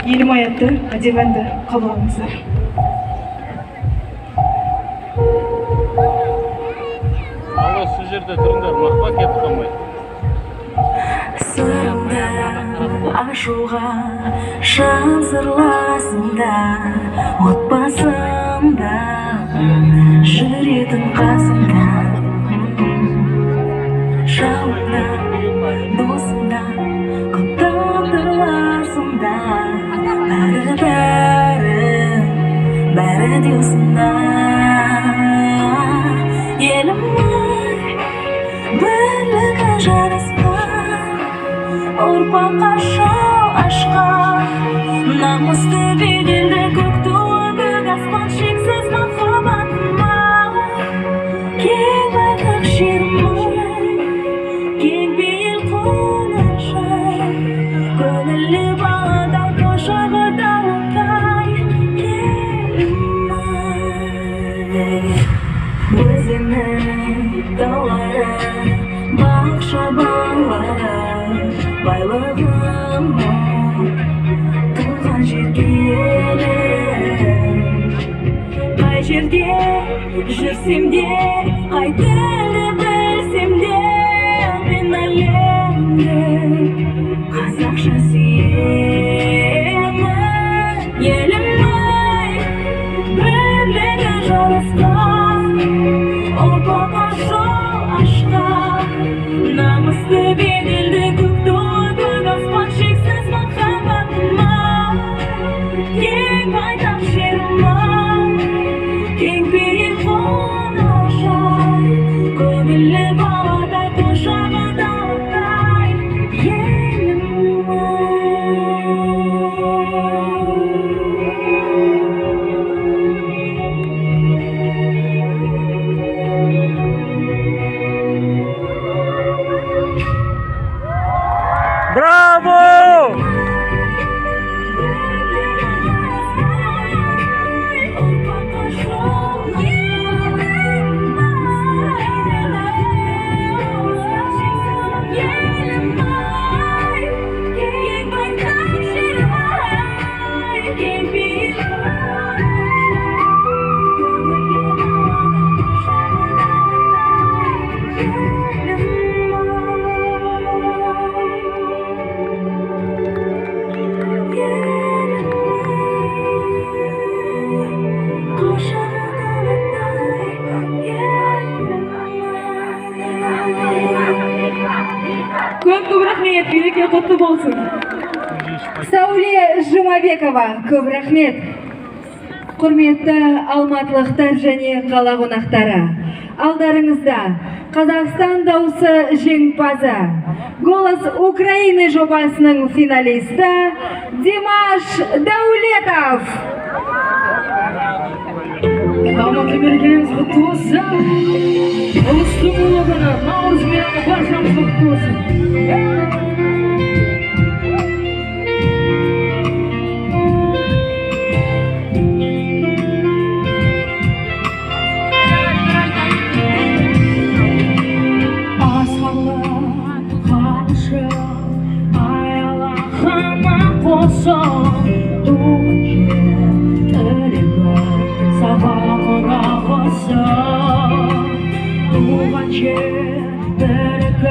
елім аятты әдемі әнді қабыл алыңыздар. Алла сіз жерде тұрыңдар, мақпа кетіп қалмай. Сырымды ашуға шын сырласында, отбасымда жүретін қасымда, шауында досымда құтты тырласында, бәрі де осында. Елім бірлігі жарасқан, ұрпаққа жол ашқан, намысты беделді көк туы көк аспан, шексіз махаббатыма кең байтақ жерім, кең бейіл қонышым, көңілі баладай қошағы дауылдай өзінің таулары, бақ-шабанлары, байлығым туған жерге елім. Қай жерде жүрсем де, қай тілді білсем де, мен әлемді қазақша сүйемін. Елім-ай, бірлігі жарасқан, ұрпаққа жол ашқан, намысты беделді көк туы көк аспан, шексіз махаббатыма кең байтақ жерім, кең бейіл қонышым, көңілі баладай қошағы дауылдай елім. Браво! Көп рахмет, береке құтты болсын. Сәуле Жұмабекова, көп рахмет. Құрметті алматылықтар және қала қонақтары, алдарыңызда Қазақстан дауысы жеңімпазы, Голос Украины жобасының финалисті Димаш Даулетов. Алматы мерекеміз құтты болсын. Ұлыстың ұлы күні Наурыз мейрамы баршамыз құтты болсын. Туған жер бірігіп,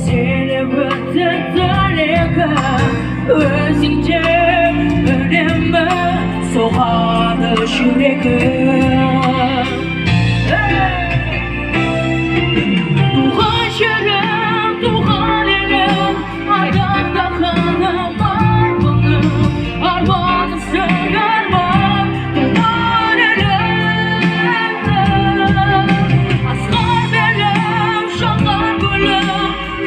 сені өтіп тілегім, өзіңде үнемі соғады жүрегім. Туған жерім, туған елім, ардақтағаным арманым, арманымсың арман, туған елім. Асқар белім, шаңғар гүлім,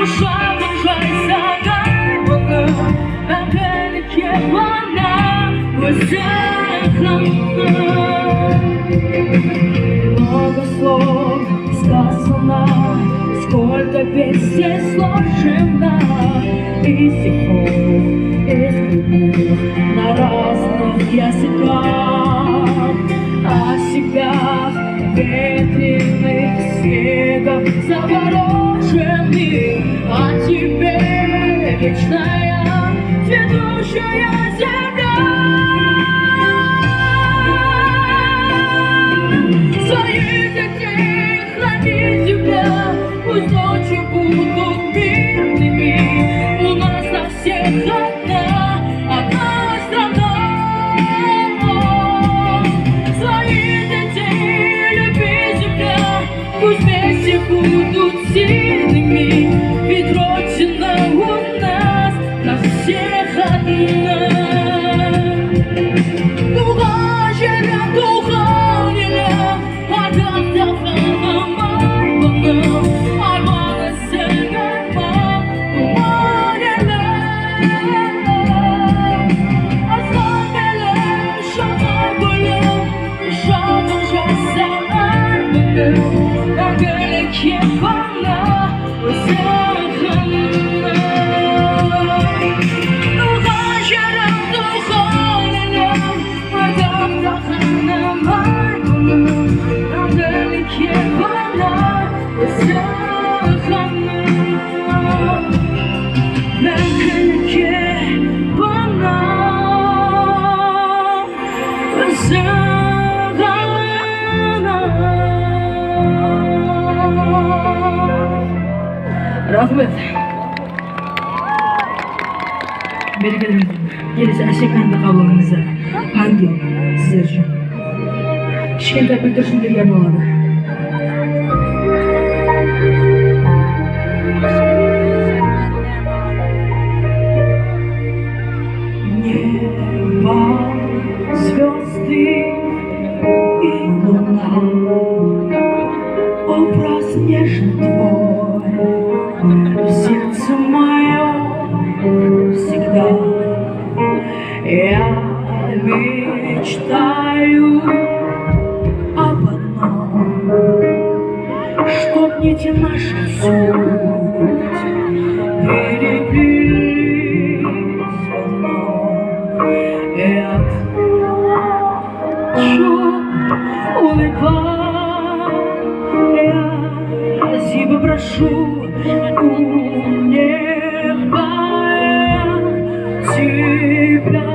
құшағым жайсаң арманым, мәңгілікке ғана өзің қамтым. Много слов сказано, сколько песен сложено, и стихов, и скрипов на разных языках, о себя ветреных снегов завороженных, о тебе вечная цветущая земля. туған жерім туған елім ардақтап қаламай бұның арманы сіңір туған елім асқан белім шағар гүлім жауын жаса әрбір мәңгілік епана өзі рахмет. Берекелеріңіз. Келесі әшек әнді қабылыңыздар. Ангел сіздер үшін. Кішкентай бүлдіршіндерге арналады. Небо, звезды и луна, образ нежный твой в сердце моем всегда. Я мечтаю об одном, чтоб нити наших суть переплелись в одно. Я хочу улыбаясь и попрошу у неба тебя,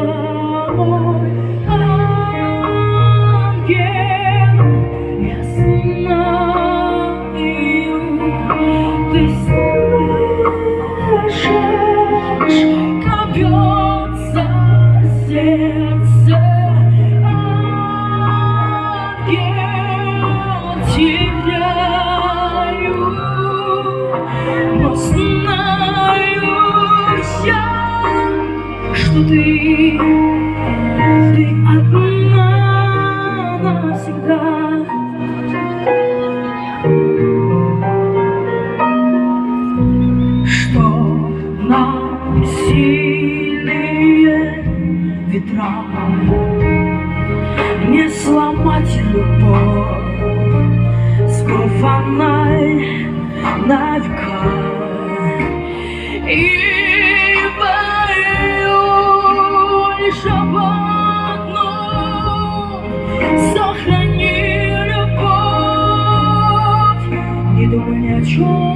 мой ангел. Я знаю, ты слышишь, как бьется сердце. Ангел, теряю, но знаю я, что ты одна навсегда. Что нам сильные ветра не сломать любовь, скованной на века. И лишь об одном: сохрани любовь, не думай ни о чем.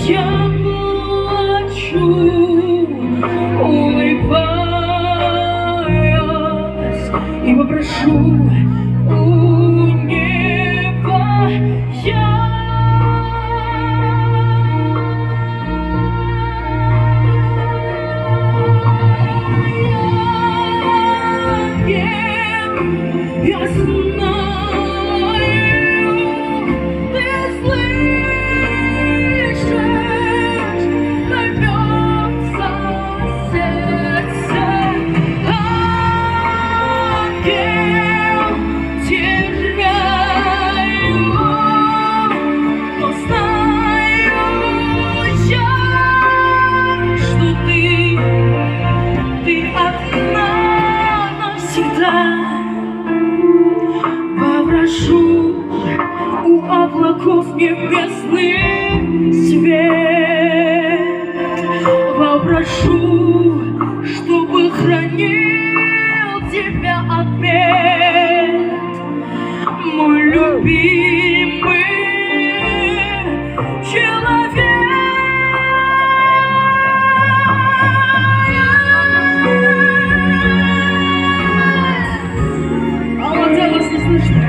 Я плачу, улыбаясь, и попрошу у неба я. Я знаю, ты слышишь, как бьется сердце. Ангел, теряю, но знаю я, что ты одна навсегда. Попрошу у облаков небесный свет, попрошу, чтобы хранил тебя от бед, мой любимый человек. Алматы, вас не слышно.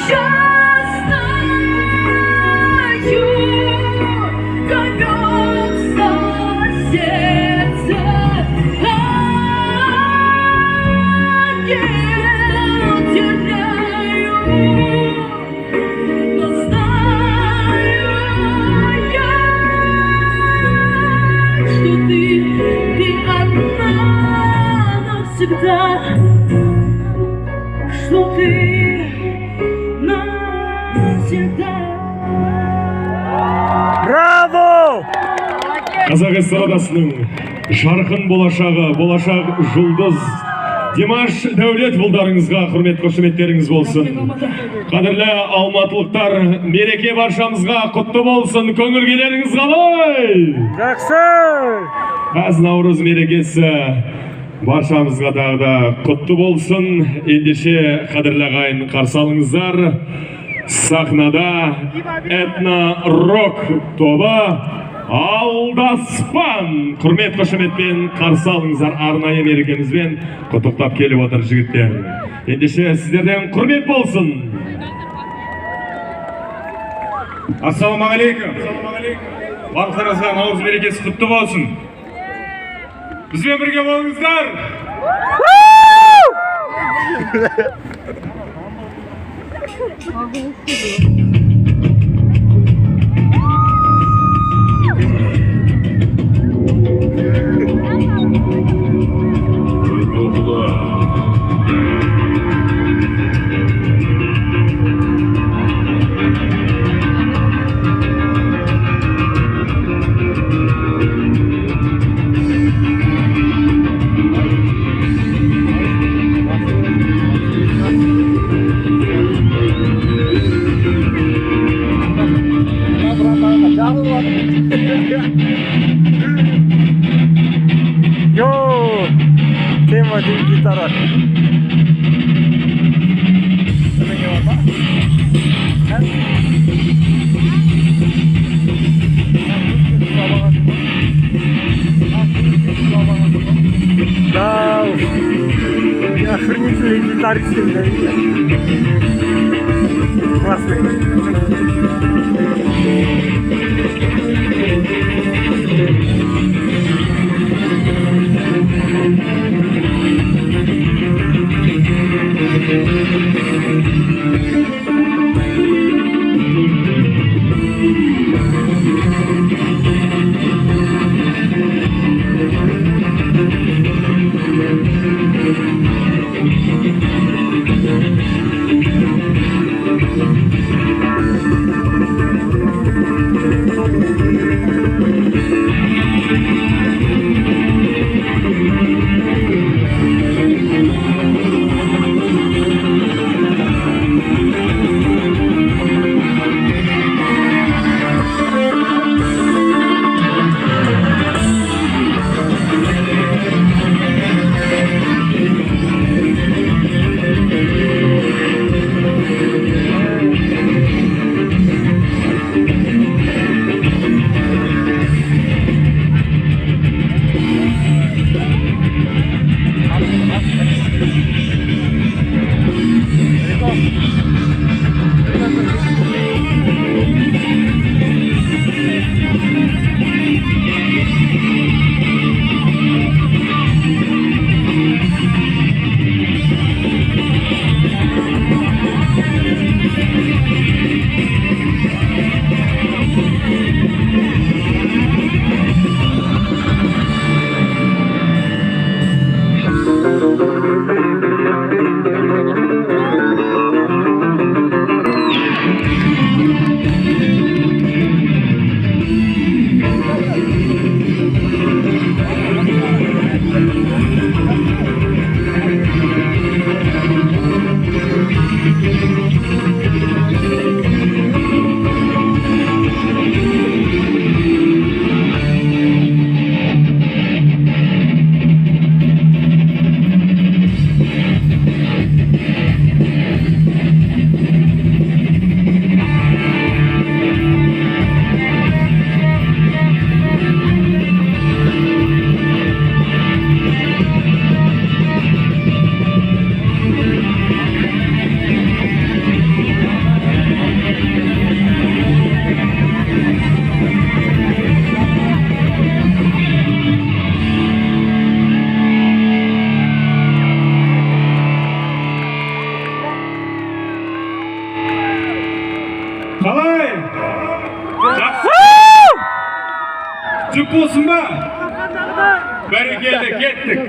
Я знаю, как бьется сердце. навсегда, что ты навсегда. Браво! Қазақ эстрадасының жарқын болашақ жұлдыз Димаш Дәулет бұлдарыңызға құрмет қошеметтеріңіз болсын. Қадірлі алматылықтар, мереке баршамызға құтты болсын. Көңіл-күйлеріңіз қалай? Жақсы! Аз Наурыз мерекесі баршамызға тағы да құтты болсын. Ендеше қадірлі ағайын қарсы алыңыздар. Сахнада этно-рок тобы Алдаспан құрмет қошеметпен қарсы алыңыздар. Арнайы мерекемізбен құттықтап келіп отыр жігіттер. Ендеше сіздерден құрмет болсын. Ассалаумағалейкум. Барлықтарыңызға Наурыз мерекесі құтты болсын. Бізбен бірге болыңыздар. Yo, tema de guitarra. Да, я охренительный гитарист. Классный. Жүк болсын ба? Бәрекелді, кеттік.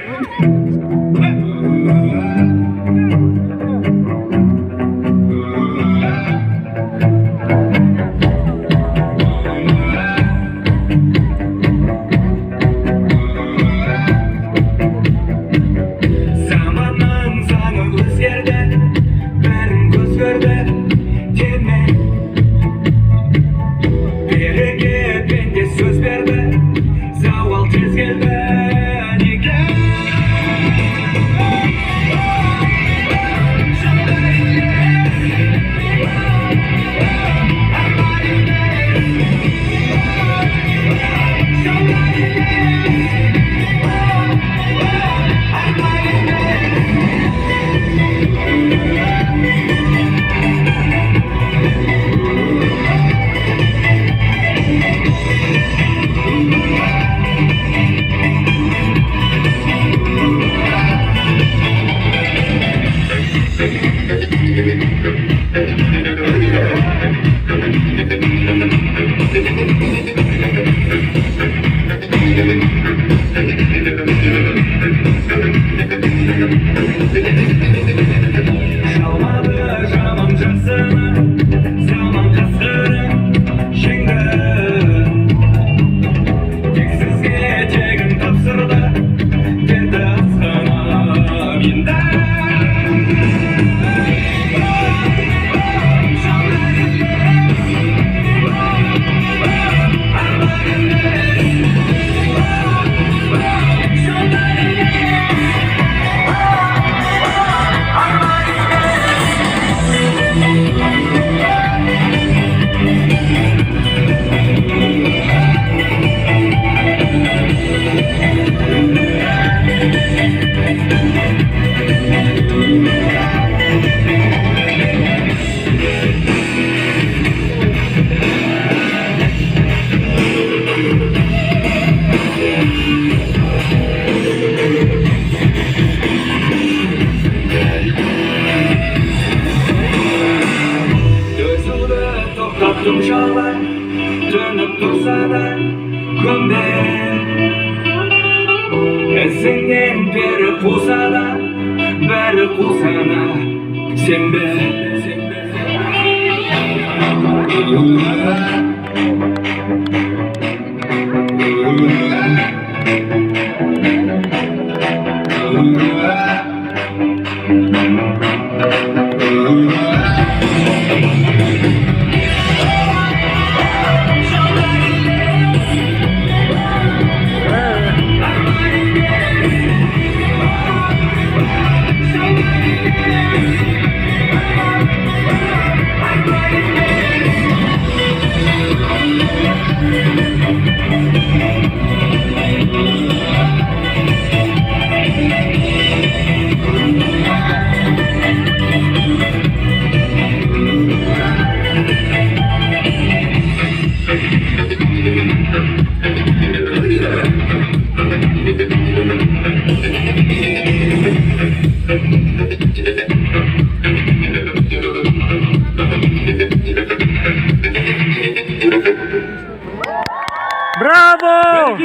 Bravo!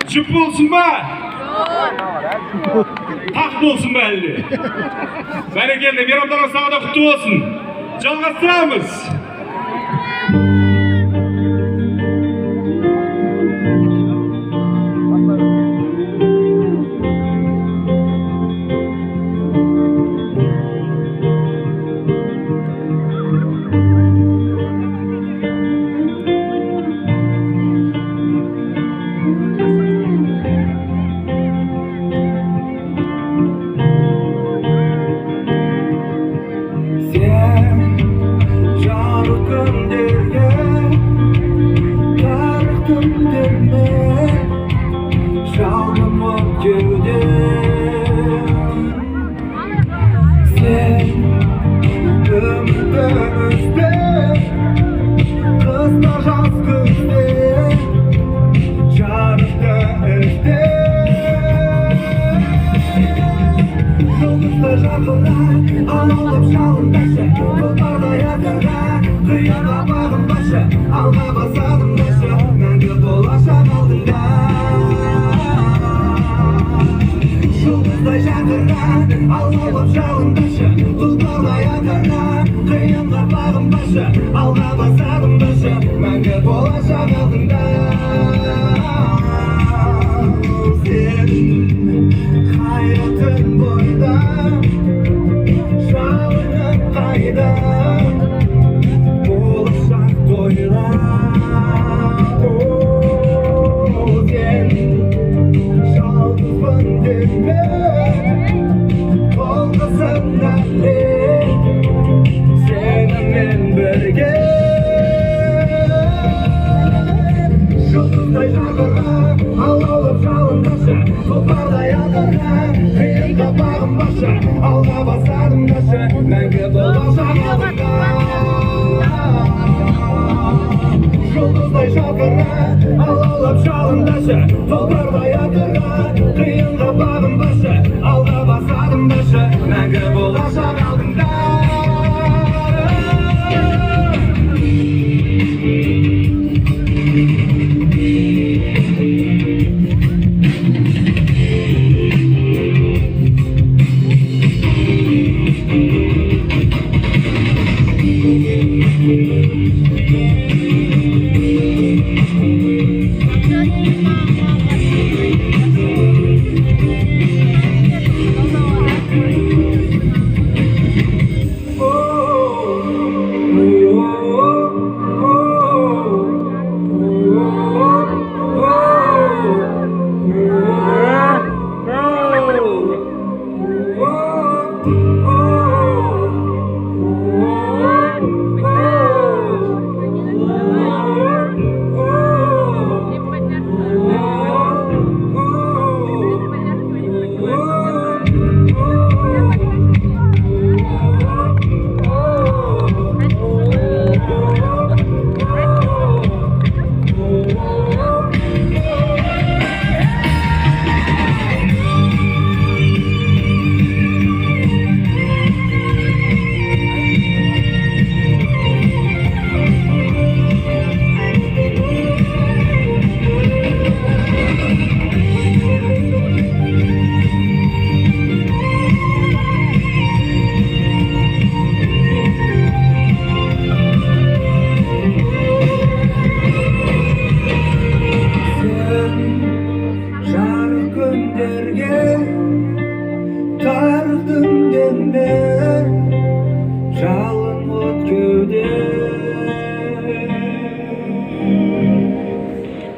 Жүп болсын ба? Тақ болсын ба әлде? Бәрекелді, мейрамдарыңыз тағы да құтты болсын. Жалғастырамыз. алаулап жалындашы тұлпардай атына қиынға бағынбашы алға басарымдашы мәңгі болашақ алдыңда сен қайратың бойда жалының қайда болашақ тойда сен жалғызбын деме болғысында сенімен бірге жұлдыздай жарқыра алаулап жалындашы тұлпардай атына қиынға бағынбашы алға басарымдашы мәңгі болашақ алдыңда жұлдыздай жарқыра алаулап жалындашы тұлпардай атына қиынға бағынбашы алға басарымдашы мәңгі болашақ алдыңда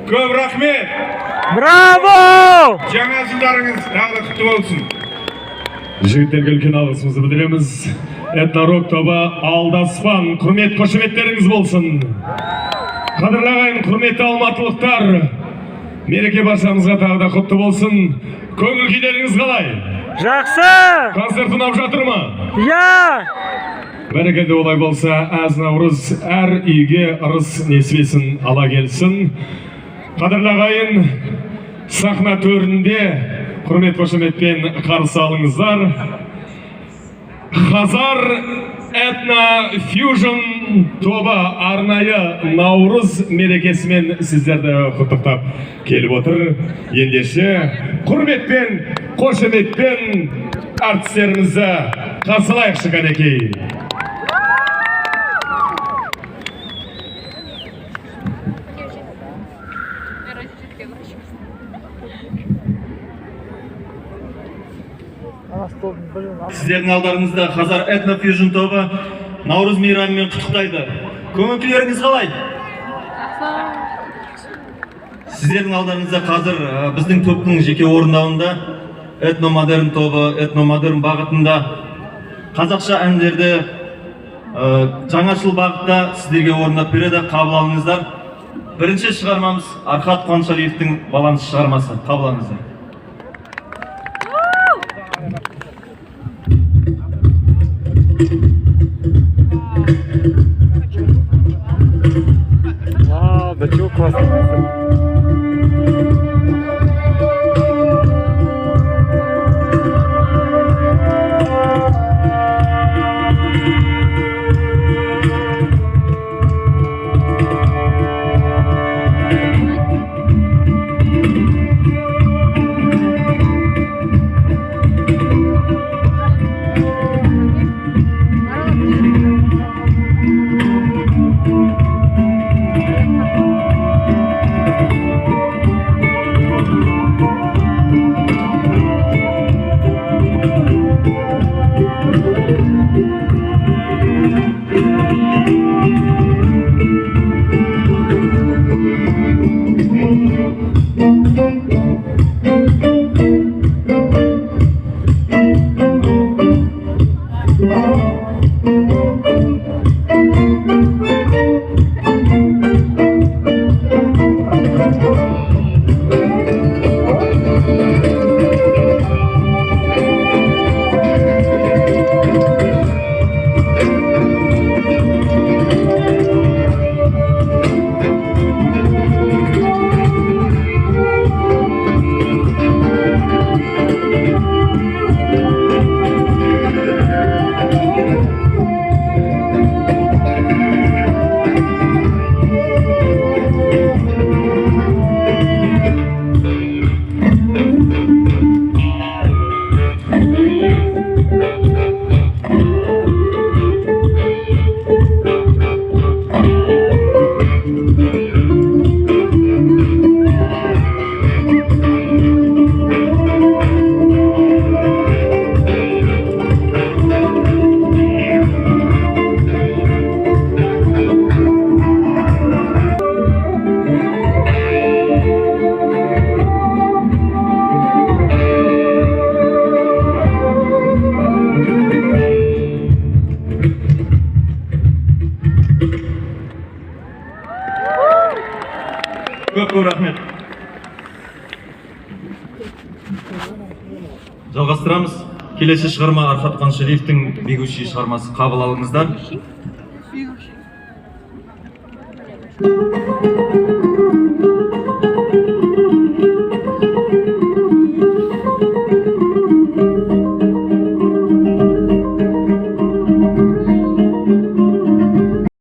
Көп рахмет! Браво! Жаңа жылдарыңыз тағы құтты болсын. Жігіттерге үлкен алғысымызды білдіреміз. Этно-рок тобы алдаспан, құрмет қошеметтеріңіз болсын. Қадірлі ағайын, құрметті алматылықтар, мереке баршамызға тағы да құтты болсын. Көңіл күйлеріңіз қалай? Жақсы! Концерт ұнап жатыр ма? Иә! Бәрекелді олай болса, әз Наурыз әр үйге ырыс несібесін ала келсін. Қадірлі ағайын, сахна төрінде құрмет қошеметпен қарсы алыңыздар. Қазар этно-фьюжн тобы арнайы Наурыз мерекесімен сіздерді құттықтап келіп отыр. Ендеше құрметпен, қошеметпен әртістерімізді қарсы алайықшы кәнекей. Сіздердің алдарыңызда Қазар этно-фьюжн тобы Наурыз мейрамымен құттықтайды. Көңіл күйлеріңіз қалай? Сіздердің алдарыңызда қазір біздің топтың жеке орындауында этно-модерн тобы, этно-модерн бағытында қазақша әндерді жаңашыл бағытта сіздерге орындап береді, қабыл алыңыздар. Бірінші шығармамыз Архат Қуаншалиевтің баланс шығармасы. Қабыл алыңыздар. Вау, да чего классно. Жалғастырамыз. Келесі шығарма Архат Қаншариевтің бегущий шығармасы, қабыл алыңыздар.